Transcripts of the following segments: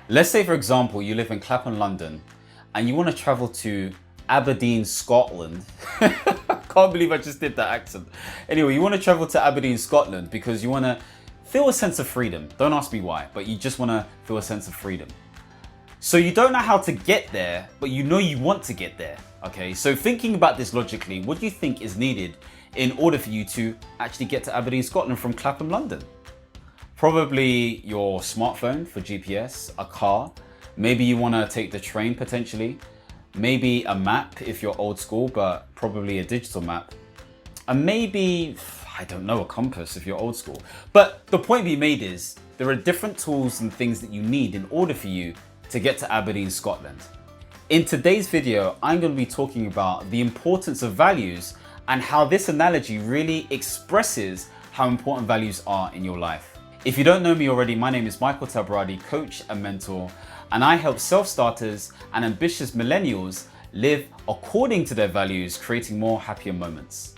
Let's say, for example, you live in Clapham, London, and you want to travel to Aberdeen, Scotland. Can't believe I just did that accent. Anyway, you want to travel to Aberdeen, Scotland because you want to feel a sense of freedom. Don't ask me why, but you just want to feel a sense of freedom. So you don't know how to get there, but you know you want to get there. Okay, so thinking about this logically, what do you think is needed in order for you to actually get to Aberdeen, Scotland from Clapham, London? Probably your smartphone for GPS, a car, maybe you want to take the train potentially, maybe a map if you're old school, but probably a digital map, and maybe, I don't know, a compass if you're old school. But the point being made is there are different tools and things that you need in order for you to get to Aberdeen, Scotland. In today's video, I'm going to be talking about the importance of values and how this analogy really expresses how important values are in your life. If you don't know me already, my name is Michael Tabirade, coach and mentor, and I help self-starters and ambitious millennials live according to their values, creating more happier moments.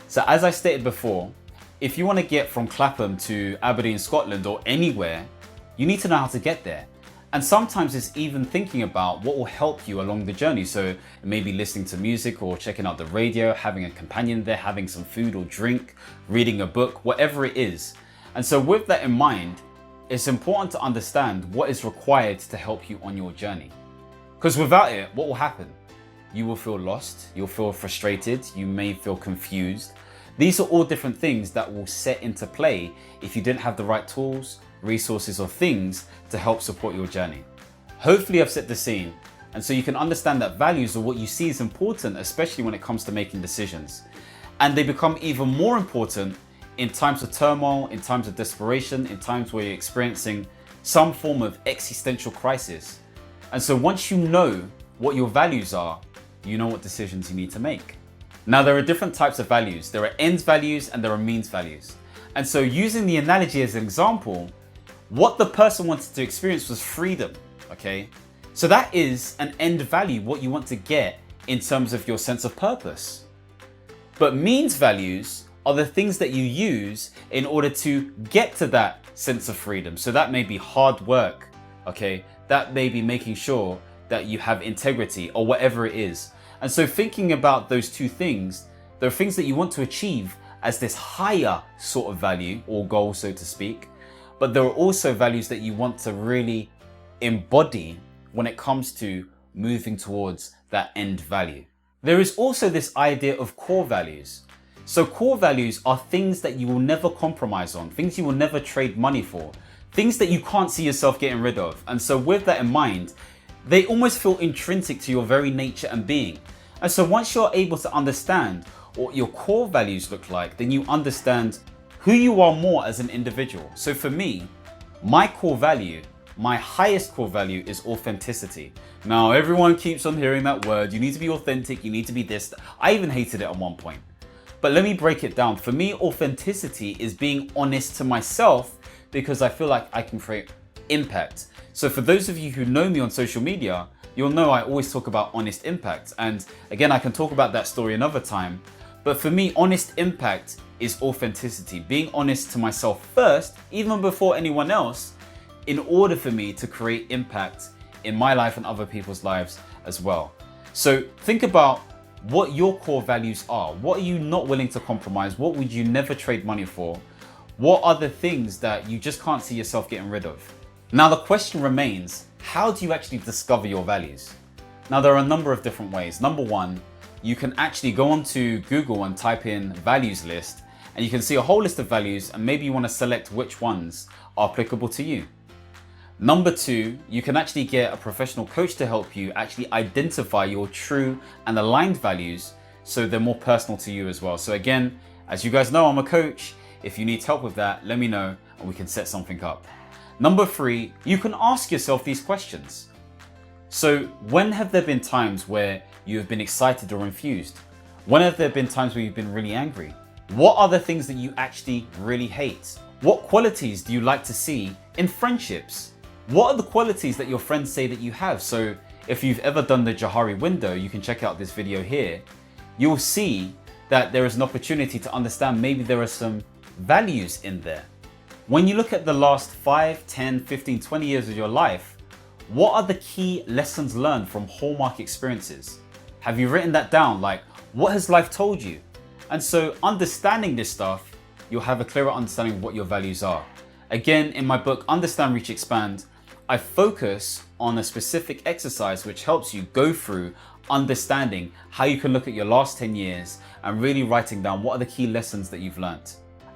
So as I stated before, if you want to get from Clapham to Aberdeen, Scotland, or anywhere, you need to know how to get there. And sometimes it's even thinking about what will help you along the journey. So maybe listening to music or checking out the radio, having a companion there, having some food or drink, reading a book, whatever it is. And so with that in mind, it's important to understand what is required to help you on your journey. Because without it, what will happen? You will feel lost, you'll feel frustrated, you may feel confused. These are all different things that will set into play if you didn't have the right tools, resources, or things to help support your journey. Hopefully I've set the scene, and so you can understand that values are what you see is important, especially when it comes to making decisions. And they become even more important in times of turmoil, in times of desperation, in times where you're experiencing some form of existential crisis. And so once you know what your values are, you know what decisions you need to make. Now there are different types of values. There are ends values and there are means values. And so using the analogy as an example, what the person wanted to experience was freedom, okay? So that is an end value, what you want to get in terms of your sense of purpose. But means values are the things that you use in order to get to that sense of freedom. So that may be hard work, okay? That may be making sure that you have integrity or whatever it is. And so thinking about those two things, there are things that you want to achieve as this higher sort of value or goal, so to speak. But there are also values that you want to really embody when it comes to moving towards that end value. There is also this idea of core values. So core values are things that you will never compromise on, things you will never trade money for, things that you can't see yourself getting rid of. And so with that in mind, they almost feel intrinsic to your very nature and being. And so once you're able to understand what your core values look like, then you understand who you are more as an individual. So for me, my core value, my highest core value is authenticity. Now everyone keeps on hearing that word. You need to be authentic, you need to be this. I even hated it at one point. But let me break it down. For me, authenticity is being honest to myself because I feel like I can create impact. So for those of you who know me on social media, you'll know I always talk about honest impact. And again, I can talk about that story another time. But for me, honest impact is authenticity. Being honest to myself first, even before anyone else, in order for me to create impact in my life and other people's lives as well. So think about what your core values are. What are you not willing to compromise? What would you never trade money for? What are the things that you just can't see yourself getting rid of? Now the question remains, how do you actually discover your values? Now there are a number of different ways. Number one, you can actually go onto Google and type in values list, and you can see a whole list of values, and maybe you want to select which ones are applicable to you. Number two, you can actually get a professional coach to help you actually identify your true and aligned values so they're more personal to you as well. So again, as you guys know, I'm a coach. If you need help with that, let me know and we can set something up. Number three, you can ask yourself these questions. So when have there been times where you have been excited or infused? When have there been times where you've been really angry? What are the things that you actually really hate? What qualities do you like to see in friendships? What are the qualities that your friends say that you have? So if you've ever done the Johari window, you can check out this video here. You'll see that there is an opportunity to understand maybe there are some values in there. When you look at the last 5, 10, 15, 20 years of your life, What are the key lessons learned from hallmark experiences? Have you written that down? Like, what has life told you? And so understanding this stuff, you'll have a clearer understanding of what your values are. Again, in my book, Understand, Reach, Expand, I focus on a specific exercise which helps you go through understanding how you can look at your last 10 years and really writing down what are the key lessons that you've learned.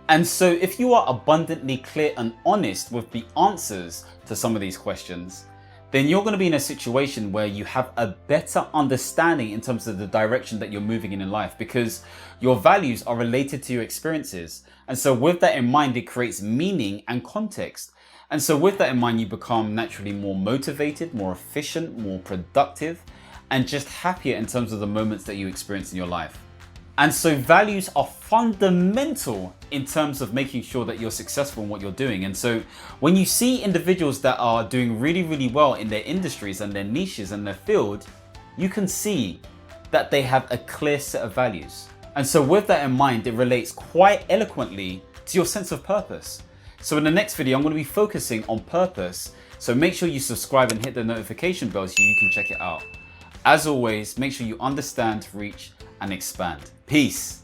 And so if you are abundantly clear and honest with the answers to some of these questions, then you're going to be in a situation where you have a better understanding in terms of the direction that you're moving in life, because your values are related to your experiences. And so with that in mind, it creates meaning and context. And so with that in mind, you become naturally more motivated, more efficient, more productive, and just happier in terms of the moments that you experience in your life. And so values are fundamental in terms of making sure that you're successful in what you're doing. And so when you see individuals that are doing really, really well in their industries and their niches and their field, you can see that they have a clear set of values. And so with that in mind, it relates quite eloquently to your sense of purpose. So in the next video, I'm going to be focusing on purpose. So make sure you subscribe and hit the notification bell so you can check it out. As always, make sure you understand, reach, and expand. Peace.